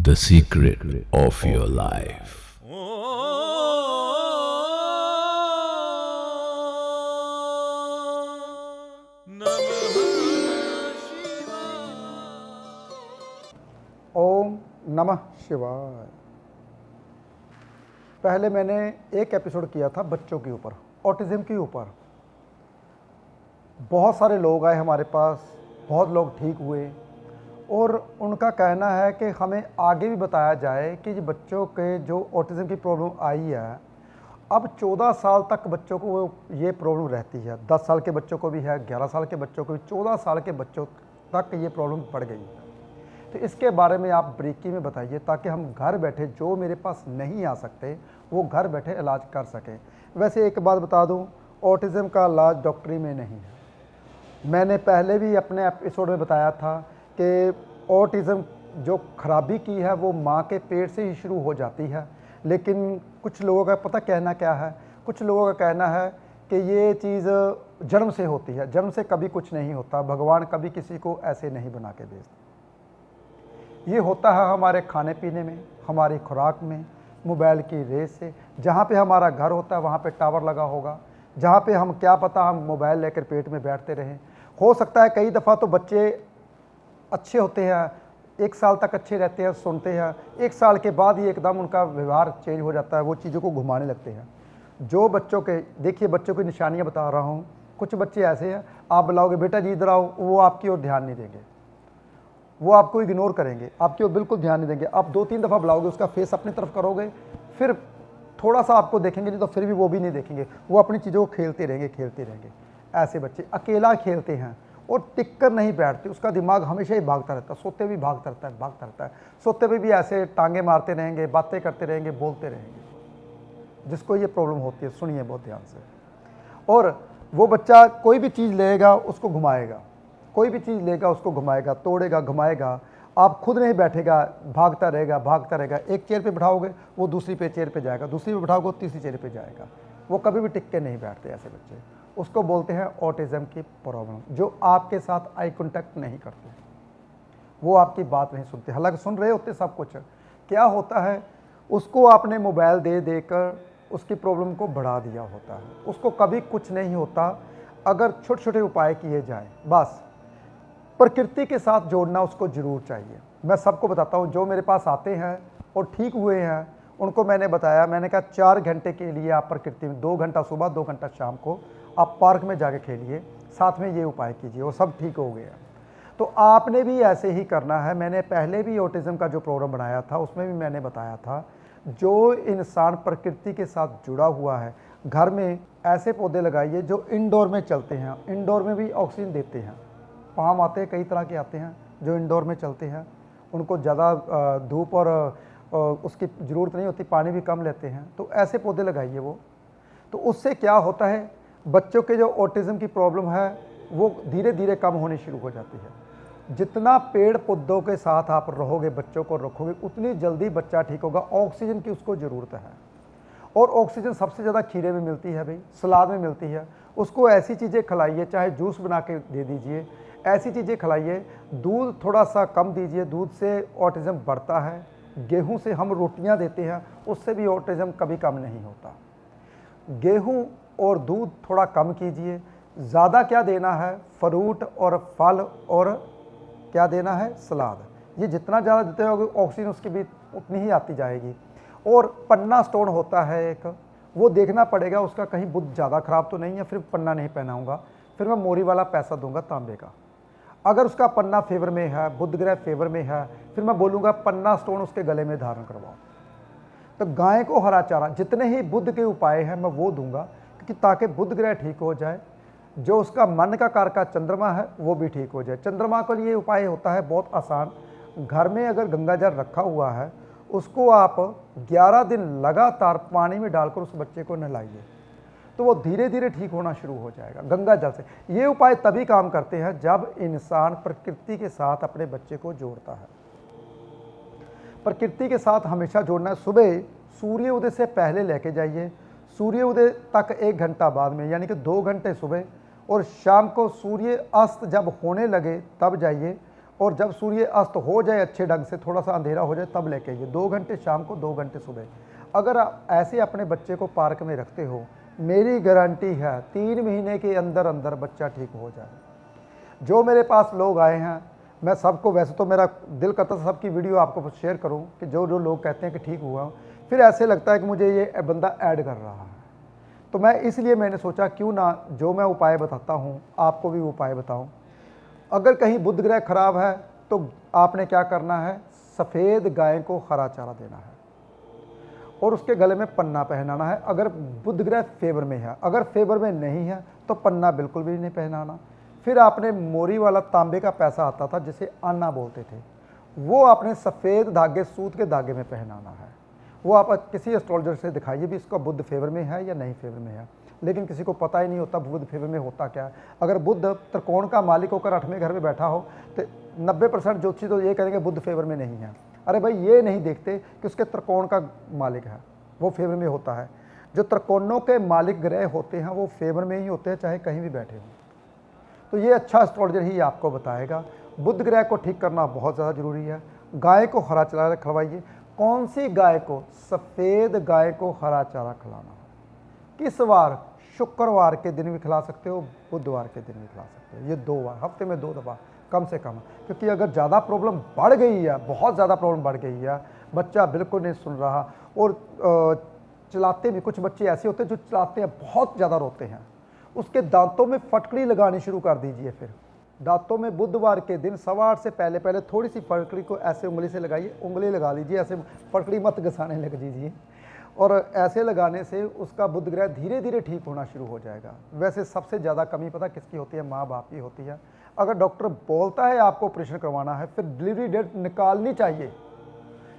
the secret of your life. ओम नमः शिवाय। पहले मैंने एक एपिसोड किया था बच्चों के ऊपर, ऑटिज्म के ऊपर। बहुत सारे लोग आए हमारे पास, बहुत लोग ठीक हुए और उनका कहना है कि हमें आगे भी बताया जाए कि जो बच्चों के जो ऑटिज्म की प्रॉब्लम आई है, अब 14 साल तक बच्चों को ये प्रॉब्लम रहती है। 10 साल के बच्चों को भी है, 11 साल के बच्चों को भी, 14 साल के बच्चों तक ये प्रॉब्लम पड़ गई है। तो इसके बारे में आप ब्रीकी में बताइए, ताकि हम घर बैठे, जो मेरे पास नहीं आ सकते, वो घर बैठे इलाज कर सकें। वैसे एक बात बता दूं, ऑटिज़म का इलाज डॉक्टरी में नहीं है। मैंने पहले भी अपने एपिसोड में बताया था कि ऑटिज़म जो खराबी की है वो माँ के पेट से ही शुरू हो जाती है। लेकिन कुछ लोगों का पता कहना क्या है, कुछ लोगों का कहना है कि ये चीज़ जन्म से होती है। जन्म से कभी कुछ नहीं होता, भगवान कभी किसी को ऐसे नहीं बना के भेजते। ये होता है हमारे खाने पीने में, हमारी खुराक में, मोबाइल की रेस से। जहाँ पे हमारा घर होता है वहाँ पे टावर लगा होगा, जहाँ पे हम क्या पता हम मोबाइल लेकर पेट में बैठते रहें। हो सकता है कई दफ़ा तो बच्चे अच्छे होते हैं, 1 साल तक अच्छे रहते हैं, सुनते हैं, 1 साल के बाद ही एकदम उनका व्यवहार चेंज हो जाता है, वो चीज़ों को घुमाने लगते हैं। जो बच्चों के, देखिए बच्चों की निशानियाँ बता रहा हूँ। कुछ बच्चे ऐसे हैं, आप बुलाओगे बेटा जी इधर आओ, वो आपकी ओर ध्यान नहीं देंगे, वो आपको इग्नोर करेंगे, आपकी ओर बिल्कुल ध्यान नहीं देंगे। आप 2-3 दफ़ा बुलाओगे, उसका फेस अपनी तरफ करोगे, फिर थोड़ा सा आपको देखेंगे, नहीं तो फिर भी वो भी नहीं देखेंगे, वो अपनी चीज़ों को खेलते रहेंगे। ऐसे बच्चे अकेला खेलते हैं और टिक कर नहीं बैठते, उसका दिमाग हमेशा ही भागता रहता है, सोते भी भागता रहता है। सोते भी ऐसे टांगे मारते रहेंगे, बातें करते रहेंगे, बोलते रहेंगे। जिसको ये प्रॉब्लम होती है, सुनिए बहुत ध्यान से। और वो बच्चा कोई भी चीज़ लेगा उसको घुमाएगा, कोई भी चीज़ लेगा उसको घुमाएगा, तोड़ेगा, घुमाएगा। आप खुद नहीं बैठेगा, भागता रहेगा। एक चेयर पे बिठाओगे वो दूसरी पे चेयर पे जाएगा, दूसरी पे बिठाओगे तीसरी चेयर पे जाएगा। वो कभी भी टिक के नहीं बैठते ऐसे बच्चे। उसको बोलते हैं ऑटिज़म की प्रॉब्लम। जो आपके साथ आई कॉन्टैक्ट नहीं करते, वो आपकी बात नहीं सुनते, हालांकि सुन रहे होते सब कुछ। क्या होता है, उसको आपने मोबाइल दे देकर उसकी प्रॉब्लम को बढ़ा दिया होता है। उसको कभी कुछ नहीं होता अगर छोटे छोटे उपाय किए जाएं। बस प्रकृति के साथ जोड़ना उसको ज़रूर चाहिए। मैं सबको बताता हूँ, जो मेरे पास आते हैं और ठीक हुए हैं उनको मैंने बताया, मैंने कहा 4 घंटे के लिए आप प्रकृति में, 2 घंटा सुबह 2 घंटा शाम को आप पार्क में जाके खेलिए, साथ में ये उपाय कीजिए, वो सब ठीक हो गया। तो आपने भी ऐसे ही करना है। मैंने पहले भी ऑटिज़म का जो प्रोग्राम बनाया था उसमें भी मैंने बताया था, जो इंसान प्रकृति के साथ जुड़ा हुआ है, घर में ऐसे पौधे लगाइए जो इंडोर में चलते हैं, इंडोर में भी ऑक्सीजन देते हैं। पाम आते हैं, कई तरह के आते हैं जो इंडोर में चलते हैं, उनको ज़्यादा धूप और उसकी ज़रूरत नहीं होती, पानी भी कम लेते हैं। तो ऐसे पौधे लगाइए वो। तो उससे क्या होता है, बच्चों के जो ऑटिज़म की प्रॉब्लम है वो धीरे धीरे कम होनी शुरू हो जाती है। जितना पेड़ पौधों के साथ आप रहोगे, बच्चों को रखोगे, उतनी जल्दी बच्चा ठीक होगा। ऑक्सीजन की उसको ज़रूरत है, और ऑक्सीजन सबसे ज़्यादा खीरे में मिलती है भाई, सलाद में मिलती है। उसको ऐसी चीज़ें खिलाइए, चाहे जूस बना के दे दीजिए, ऐसी चीज़ें खिलाइए। दूध थोड़ा सा कम दीजिए, दूध से ऑटिज़म बढ़ता है। गेहूं से हम रोटियां देते हैं, उससे भी ऑटिज़म कभी कम नहीं होता। गेहूं और दूध थोड़ा कम कीजिए। ज़्यादा क्या देना है, फ्रूट और फल, और क्या देना है, सलाद। ये जितना ज़्यादा देते होगे ऑक्सीजन उसकी भी उतनी ही आती जाएगी। और पन्ना स्टोन होता है एक, वो देखना पड़ेगा उसका कहीं बुध ज़्यादा ख़राब तो नहीं है, फिर पन्ना नहीं पहनाऊँगा, फिर मैं मोरी वाला पैसा दूंगा तांबे का। अगर उसका पन्ना फेवर में है, बुध ग्रह फेवर में है, फिर मैं बोलूँगा पन्ना स्टोन उसके गले में धारण करवाओ। तो गाय को हरा चारा, जितने ही बुध के उपाय हैं मैं वो दूंगा, क्योंकि ताकि बुध ग्रह ठीक हो जाए। जो उसका मन का कारक चंद्रमा है वो भी ठीक हो जाए। चंद्रमा के लिए उपाय होता है बहुत आसान। घर में अगर गंगा जल रखा हुआ है, उसको आप 11 दिन लगातार पानी में डालकर उस बच्चे को नहलाइए, तो वो धीरे धीरे ठीक होना शुरू हो जाएगा गंगा जल से। ये उपाय तभी काम करते हैं जब इंसान प्रकृति के साथ अपने बच्चे को जोड़ता है। प्रकृति के साथ हमेशा जोड़ना है। सुबह सूर्य उदय से पहले लेके जाइए, सूर्य उदय तक 1 घंटा बाद में, यानी कि 2 घंटे सुबह, और शाम को सूर्य अस्त जब होने लगे तब जाइए, और जब सूर्य अस्त हो जाए अच्छे ढंग से, थोड़ा सा अंधेरा हो जाए, तब लेके आइए। 2 घंटे शाम को, 2 घंटे सुबह। अगर आप ऐसे अपने बच्चे को पार्क में रखते हो, मेरी गारंटी है 3 महीने के अंदर अंदर बच्चा ठीक हो जाए। जो मेरे पास लोग आए हैं, मैं सबको, वैसे तो मेरा दिल करता था सबकी वीडियो आपको शेयर करूं कि जो जो लोग कहते हैं कि ठीक हुआ, फिर ऐसे लगता है कि मुझे ये बंदा ऐड कर रहा है। तो मैं इसलिए मैंने सोचा क्यों ना जो मैं उपाय बताता हूं आपको भी उपाय बताऊं। अगर कहीं बुध ग्रह खराब है तो आपने क्या करना है, सफ़ेद गाय को हरा चारा देना है और उसके गले में पन्ना पहनाना है। अगर बुध ग्रह फेवर में है, अगर फेवर में नहीं है तो पन्ना बिल्कुल भी नहीं पहनाना। फिर आपने मोरी वाला तांबे का पैसा आता था जिसे आना बोलते थे, वो आपने सफ़ेद धागे, सूत के धागे में पहनाना है। वो आप किसी एस्ट्रोलॉजर से दिखाइए भी इसका बुध फेवर में है या नहीं फेवर में है, लेकिन किसी को पता ही नहीं होता बुध फेवर में होता क्या है। अगर बुध त्रिकोण का मालिक होकर 8वें घर में बैठा हो तो 90% ज्योतिषी तो ये कहेंगे बुध फेवर में नहीं है। अरे भाई, ये नहीं देखते कि उसके त्रिकोण का मालिक है, वो फेवर में होता है। जो त्रिकोणों के मालिक ग्रह होते हैं वो फेवर में ही होते हैं, चाहे कहीं भी बैठे हों। तो ये अच्छा एस्ट्रोलॉजर ही आपको बताएगा। बुध ग्रह को ठीक करना बहुत ज़्यादा ज़रूरी है। गाय को हरा चारा खिलवाइए। कौन सी गाय को? सफ़ेद गाय को हरा चारा खिलाना है। किस वार? शुक्रवार के दिन भी खिला सकते हो, बुधवार के दिन भी खिला सकते हो। ये 2 बार, हफ्ते में 2 दफ़ा कम से कम। क्योंकि अगर ज़्यादा प्रॉब्लम बढ़ गई है, बहुत ज़्यादा प्रॉब्लम बढ़ गई है, बच्चा बिल्कुल नहीं सुन रहा और चलाते भी, कुछ बच्चे ऐसे होते हैं जो चलाते हैं बहुत ज़्यादा रोते हैं, उसके दांतों में फटकड़ी लगानी शुरू कर दीजिए। फिर दांतों में बुधवार के दिन 8:15 से पहले पहले थोड़ी सी फटकड़ी को ऐसे उंगली से लगाइए, उंगली लगा लीजिए, ऐसे फटकड़ी मत घसाने लग दीजिए। और ऐसे लगाने से उसका बुध ग्रह धीरे धीरे ठीक होना शुरू हो जाएगा। वैसे सबसे ज़्यादा कमी पता किसकी होती है? माँ बाप की होती है। अगर डॉक्टर बोलता है आपको ऑपरेशन करवाना है, फिर डिलीवरी डेट निकालनी चाहिए।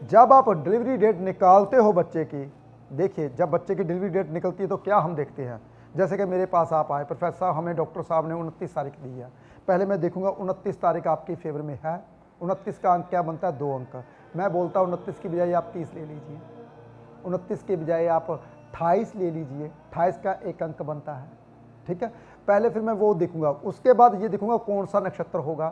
जब आप डिलीवरी डेट निकालते हो बच्चे की, देखिए जब बच्चे की डिलीवरी डेट निकलती है तो क्या हम देखते हैं, जैसे कि मेरे पास आप आए, प्रोफेसर साहब हमें डॉक्टर साहब ने 29 तारीख दी है। पहले मैं देखूंगा 29 तारीख आपकी फेवर में है। 29 का अंक क्या बनता है? 2 अंक। मैं बोलता हूँ 29 की बजाय आप 30 ले लीजिए, 29 के बजाय आप 28 ले लीजिए, 28 का 1 अंक बनता है। ठीक है, पहले फिर मैं वो देखूंगा। उसके बाद ये देखूंगा कौन सा नक्षत्र होगा,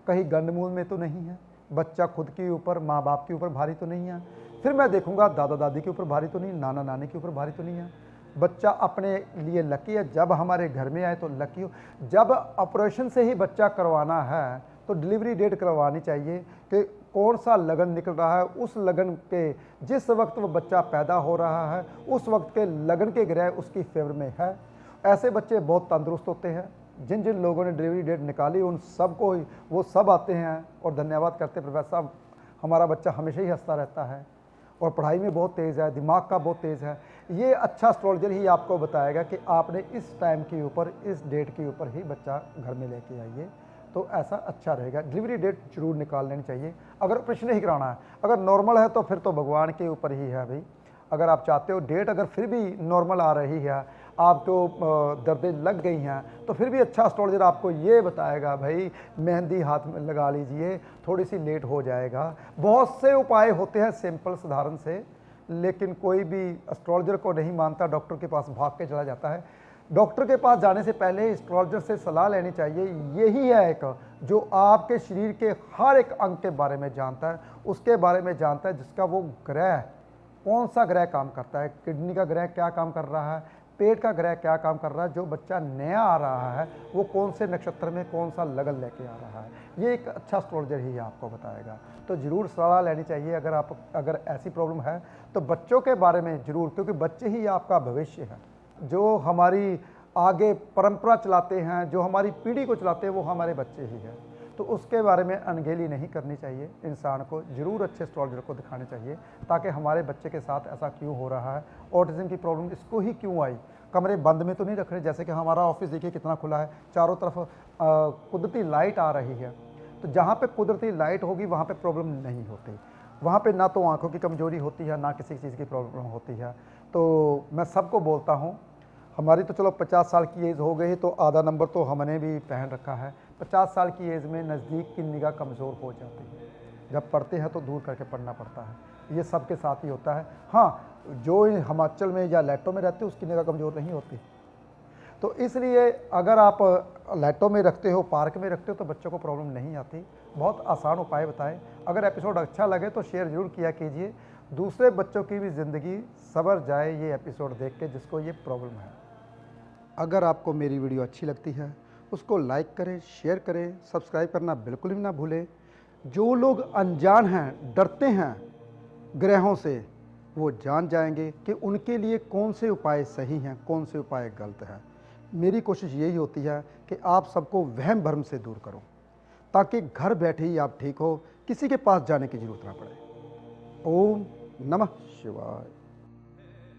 कहीं गंडमूल में तो नहीं है, बच्चा खुद के ऊपर, माँ बाप के ऊपर भारी तो नहीं है। फिर मैं देखूंगा दादा दादी के ऊपर भारी तो नहीं, नाना नानी के ऊपर भारी तो नहीं है। बच्चा अपने लिए लकी है, जब हमारे घर में आए तो लकी हो। जब ऑपरेशन से ही बच्चा करवाना है तो डिलीवरी डेट करवानी चाहिए कि कौन सा लगन निकल रहा है, उस लगन के जिस वक्त वो बच्चा पैदा हो रहा है उस वक्त के लगन के ग्रह उसकी फेवर में है। ऐसे बच्चे बहुत तंदुरुस्त होते हैं। जिन जिन लोगों ने डिलीवरी डेट निकाली उन सबको ही वो सब आते हैं और धन्यवाद करते हैं, प्रोफेसर साहब हमारा बच्चा हमेशा ही हंसता रहता है और पढ़ाई में बहुत तेज़ है, दिमाग का बहुत तेज़ है। ये अच्छा एस्ट्रोलॉजर ही आपको बताएगा कि आपने इस टाइम के ऊपर, इस डेट के ऊपर ही बच्चा घर में लेके आइए, तो ऐसा अच्छा रहेगा। डिलीवरी डेट जरूर निकाल लेनी चाहिए अगर ऑपरेशन ही कराना है। अगर नॉर्मल है तो फिर तो भगवान के ऊपर ही है भाई। अगर आप चाहते हो डेट अगर फिर भी नॉर्मल आ रही है, आपको दर्दें लग गई हैं, तो फिर भी अच्छा एस्ट्रोलॉजर आपको ये बताएगा भाई मेहंदी हाथ में लगा लीजिए, थोड़ी सी लेट हो जाएगा। बहुत से उपाय होते हैं सिंपल साधारण से, लेकिन कोई भी एस्ट्रोलॉजर को नहीं मानता, डॉक्टर के पास भाग के चला जाता है। डॉक्टर के पास जाने से पहले एस्ट्रोलॉजर से सलाह लेनी चाहिए। यही है एक जो आपके शरीर के हर एक अंग के बारे में जानता है, उसके बारे में जानता है, जिसका वो ग्रह, कौन सा ग्रह काम करता है, किडनी का ग्रह क्या काम कर रहा है, पेट का ग्रह क्या काम कर रहा है, जो बच्चा नया आ रहा है वो कौन से नक्षत्र में कौन सा लगन लेके आ रहा है। ये एक अच्छा एस्ट्रोलॉजर ही आपको बताएगा। तो ज़रूर सलाह लेनी चाहिए अगर ऐसी प्रॉब्लम है तो बच्चों के बारे में ज़रूर, क्योंकि बच्चे ही आपका भविष्य है। जो हमारी आगे परंपरा चलाते हैं, जो हमारी पीढ़ी को चलाते हैं, वो हमारे बच्चे ही हैं। तो उसके बारे में अनगेली नहीं करनी चाहिए। इंसान को ज़रूर अच्छे एस्ट्रोलॉजर को दिखाने चाहिए ताकि हमारे बच्चे के साथ ऐसा क्यों हो रहा है, ऑटिज्म की प्रॉब्लम इसको ही क्यों आई। कमरे बंद में तो नहीं रख रहे, जैसे कि हमारा ऑफिस देखिए कितना खुला है, चारों तरफ कुदरती लाइट आ रही है। तो जहाँ पे कुदरती लाइट होगी वहाँ पे प्रॉब्लम नहीं होती, वहाँ पे ना तो आँखों की कमजोरी होती है, ना किसी चीज़ की प्रॉब्लम होती है। तो मैं सबको बोलता हूँ, हमारी तो चलो 50 साल की एज हो गई तो आधा नंबर तो हमने भी पहन रखा है। 50 साल की एज में नज़दीक की निगाह कमज़ोर हो जाती है, जब पढ़ते हैं तो दूर करके पढ़ना पड़ता है। ये सबके साथ ही होता है। हाँ, जो हिमाचल में या लैटो में रहते हैं उसकी निगाह कमज़ोर नहीं होती। तो इसलिए अगर आप लैटो में रखते हो, पार्क में रखते हो, तो बच्चों को प्रॉब्लम नहीं आती। बहुत आसान उपाय बताए। अगर एपिसोड अच्छा लगे तो शेयर ज़रूर किया कीजिए, दूसरे बच्चों की भी ज़िंदगी संवर जाए ये एपिसोड देख के जिसको ये प्रॉब्लम है। अगर आपको मेरी वीडियो अच्छी लगती है उसको लाइक करें, शेयर करें, सब्सक्राइब करना बिल्कुल भी ना भूलें। जो लोग अनजान हैं, डरते हैं ग्रहों से, वो जान जाएंगे कि उनके लिए कौन से उपाय सही हैं, कौन से उपाय गलत हैं। मेरी कोशिश यही होती है कि आप सबको वहम भ्रम से दूर करूं, ताकि घर बैठे ही आप ठीक हो, किसी के पास जाने की ज़रूरत ना पड़े। ओम नमः शिवाय।